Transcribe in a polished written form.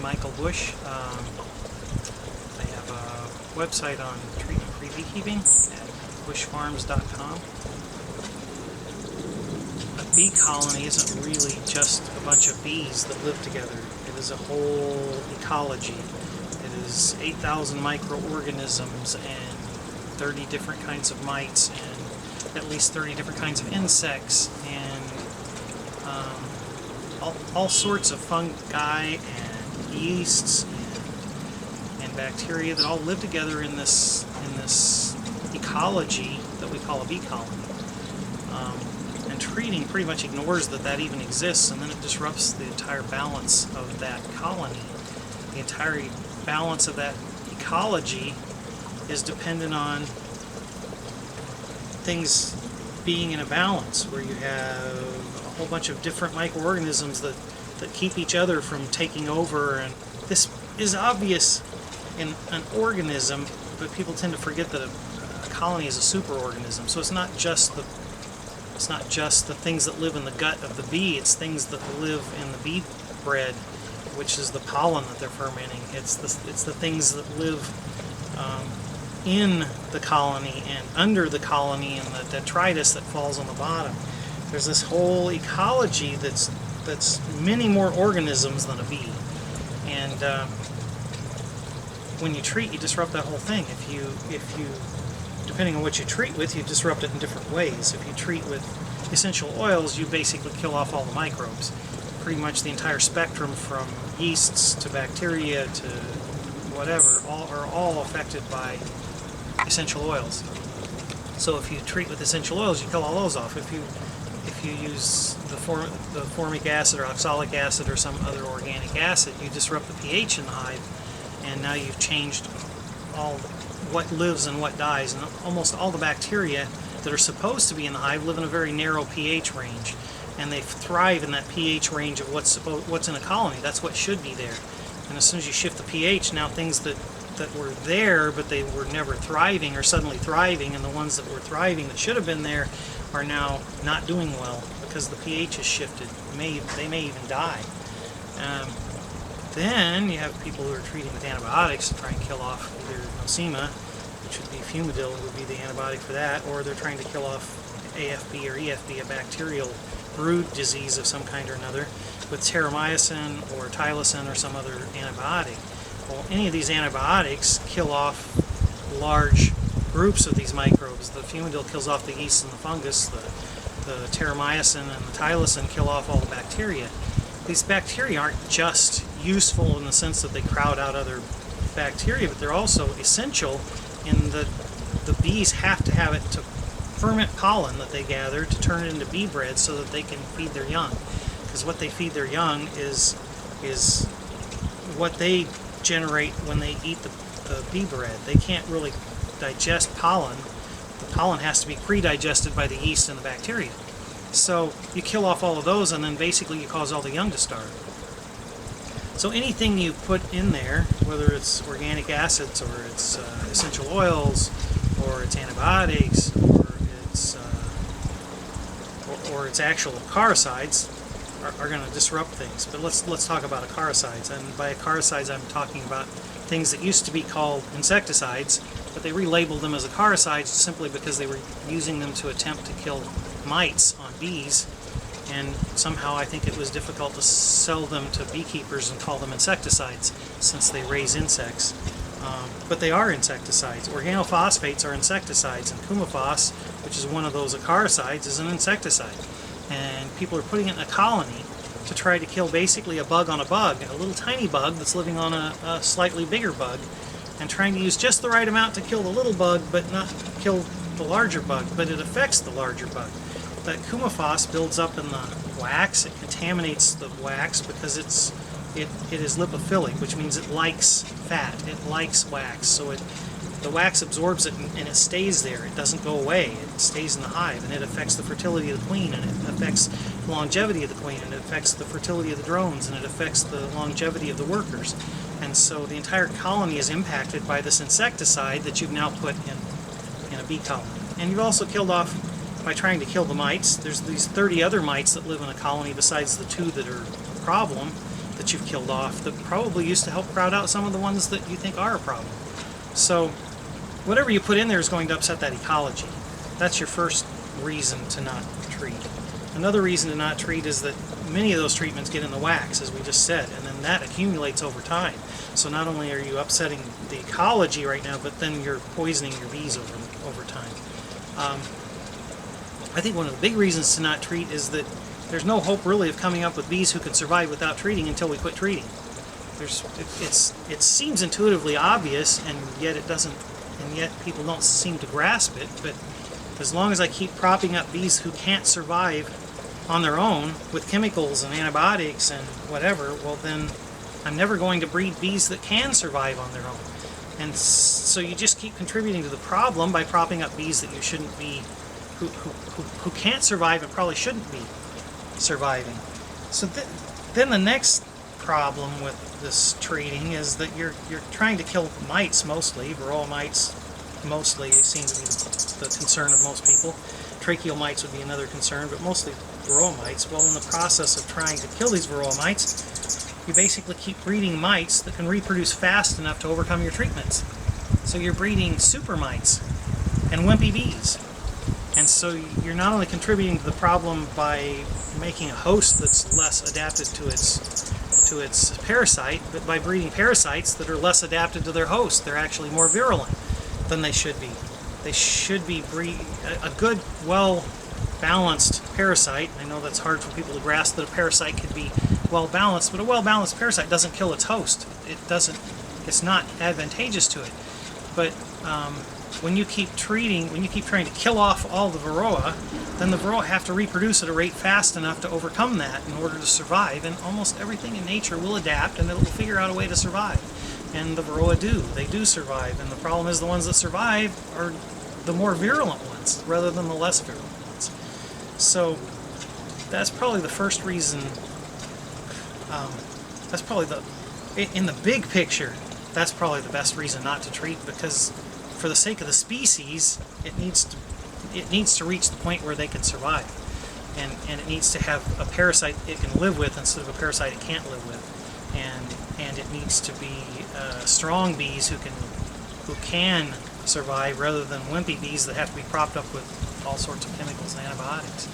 Michael Bush. I have a website on treatment-free beekeeping at bushfarms.com. A bee colony isn't really just a bunch of bees that live together. It is a whole ecology. It is 8,000 microorganisms and 30 different kinds of mites and at least 30 different kinds of insects and all sorts of fungi and yeasts and bacteria that all live together in this ecology that we call a bee colony. And treating pretty much ignores that even exists, and then it disrupts the entire balance of that colony. The entire balance of that ecology is dependent on things being in a balance, where you have a whole bunch of different microorganisms that keep each other from taking over. And this is obvious in an organism, but people tend to forget that a colony is a superorganism. So it's not just the things that live in the gut of the bee, it's things that live in the bee bread, which is the pollen that they're fermenting. It's the things that live in the colony and under the colony and the detritus that falls on the bottom. There's this whole ecology that's many more organisms than a bee. And when you treat, you disrupt that whole thing. If you depending on what you treat with, you disrupt it in different ways. If you treat with essential oils, you basically kill off all the microbes. Pretty much the entire spectrum, from yeasts to bacteria to whatever, are all affected by essential oils. So if you treat with essential oils, you kill all those off. If you use the formic acid or oxalic acid or some other organic acid, you disrupt the pH in the hive, and now you've changed all what lives and what dies. And almost all the bacteria that are supposed to be in the hive live in a very narrow pH range, and they thrive in that pH range of what's in a colony. That's what should be there. And as soon as you shift the pH, now things that were there but they were never thriving are suddenly thriving, and the ones that were thriving that should have been there are now not doing well because the pH is shifted. They may even die. Then you have people who are treating with antibiotics to try and kill off either nosema, which would be fumidil, would be the antibiotic for that, or they're trying to kill off AFB or EFB, a bacterial brood disease of some kind or another, with terramycin or tylosin or some other antibiotic. Well, any of these antibiotics kill off large groups of these microbes. The fumidil kills off the yeast and the fungus. The terramycin and the tylosin kill off all the bacteria. These bacteria aren't just useful in the sense that they crowd out other bacteria, but they're also essential in that the bees have to have it to ferment pollen that they gather to turn it into bee bread so that they can feed their young. Because what they feed their young is what they generate when they eat the bee bread. They can't really digest pollen. The pollen has to be pre-digested by the yeast and the bacteria. So you kill off all of those, and then basically you cause all the young to starve. So anything you put in there, whether it's organic acids or it's essential oils or it's antibiotics or it's actual acaricides, are going to disrupt things. But let's talk about acaricides. And by acaricides, I'm talking about things that used to be called insecticides, but they relabeled them as acaricides simply because they were using them to attempt to kill mites on bees. And somehow I think it was difficult to sell them to beekeepers and call them insecticides, since they raise insects. But they are insecticides. Organophosphates are insecticides, and coumaphos, which is one of those acaricides, is an insecticide. And people are putting it in a colony to try to kill basically a bug on a bug, a little tiny bug that's living on a slightly bigger bug, and trying to use just the right amount to kill the little bug but not kill the larger bug, but it affects the larger bug. That coumaphos builds up in the wax. It contaminates the wax because it is lipophilic, which means it likes fat. It likes wax. So the wax absorbs it and it stays there. It doesn't go away. It stays in the hive, and it affects the fertility of the queen, and it affects the longevity of the queen, and it affects the fertility of the drones, and it affects the longevity of the workers. And so the entire colony is impacted by this insecticide that you've now put in a bee colony. And you've also killed off, by trying to kill the mites, there's these 30 other mites that live in a colony besides the 2 that are a problem, that you've killed off that probably used to help crowd out some of the ones that you think are a problem. So whatever you put in there is going to upset that ecology. That's your first reason to not treat. Another reason to not treat is that many of those treatments get in the wax, as we just said, and then that accumulates over time. So not only are you upsetting the ecology right now, but then you're poisoning your bees over time. I think one of the big reasons to not treat is that there's no hope really of coming up with bees who can survive without treating until we quit treating. It seems intuitively obvious, and yet it doesn't, and yet people don't seem to grasp it. But as long as I keep propping up bees who can't survive on their own with chemicals and antibiotics and whatever, well then I'm never going to breed bees that can survive on their own. And so you just keep contributing to the problem by propping up bees that you shouldn't be, who can't survive and probably shouldn't be surviving. So then the next problem with this treating is that you're trying to kill mites mostly. Varroa mites mostly seem to be the concern of most people. Tracheal mites would be another concern, but mostly varroa mites. Well, in the process of trying to kill these varroa mites, you basically keep breeding mites that can reproduce fast enough to overcome your treatments. So you're breeding super mites and wimpy bees. And so you're not only contributing to the problem by making a host that's less adapted to its parasite, but by breeding parasites that are less adapted to their host. They're actually more virulent than they should be. They should be a good, well-balanced parasite. I know that's hard for people to grasp, that a parasite could be well-balanced, but a well-balanced parasite doesn't kill its host. It's not advantageous to it. But when you keep trying to kill off all the varroa, then the varroa have to reproduce at a rate fast enough to overcome that in order to survive, and almost everything in nature will adapt and it will figure out a way to survive. And the varroa they do survive, and the problem is the ones that survive are the more virulent ones rather than the less virulent ones. So that's probably the first reason, in the big picture, that's probably the best reason not to treat, because for the sake of the species, it needs to reach the point where they can survive, and it needs to have a parasite it can live with instead of a parasite it can't live with, and it needs to be strong bees who can survive rather than wimpy bees that have to be propped up with all sorts of chemicals and antibiotics.